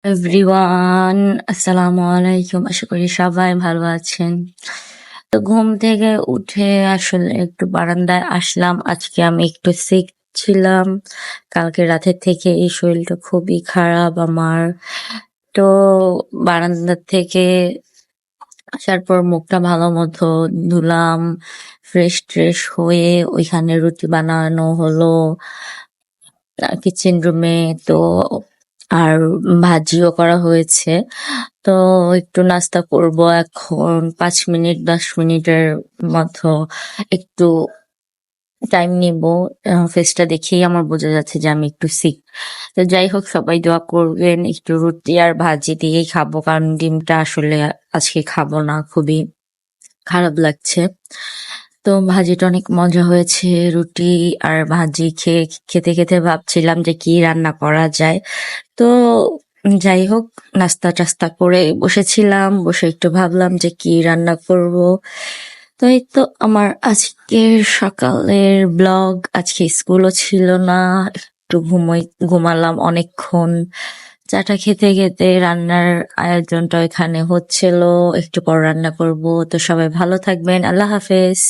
Everyone, আসসালামু আলাইকুম। আশা করি সবাই ভালো আছেন। তো ঘুম থেকে উঠে আসলে একটু বারান্দায় আসলাম। আজকে আমি একটু সিক ছিলাম। কালকে রাতের থেকে এই শরীরটা খুবই খারাপ আমার। তো বারান্দা থেকে আসার পর মুখটা ভালো মতো ধুলাম, ফ্রেশ ট্রেশ হয়ে ওইখানে রুটি বানানো হলো কিচেন রুমে। তো আর ভাজিও করা হয়েছে। তো একটু নাস্তা করব এখন 5 মিনিট 10 মিনিটের মতো একটু টাইম নিব। ফেসটা দেখেই আমার বোঝা যাচ্ছে যে আমি একটু সিক। তো যাই হোক, সবাই দোয়া করবেন। একটু রুটি আর ভাজি দিয়েই খাবো, কারণ ডিমটা আসলে আজকে খাবো না, খুবই খারাপ লাগছে। তো ভাজিটা অনেক মজা হয়েছে। রুটি আর ভাজি খেতে খেতে ভাবছিলাম যে কি রান্না করা যায়। তো যাই হোক, নাস্তা টাস্তা করে বসেছিলাম, বসে একটু ভাবলাম যে কি রান্না করব। তো এই তো আমার আজকের সকালের ব্লগ। আজকে স্কুলও ছিল না, একটু ঘুমালাম অনেকক্ষণ। চাটা খেতে খেতে রান্নার আয়োজনটা এখানে হচ্ছিল, একটু পর রান্না করব। তো সবাই ভালো থাকবেন, আল্লাহ হাফেজ।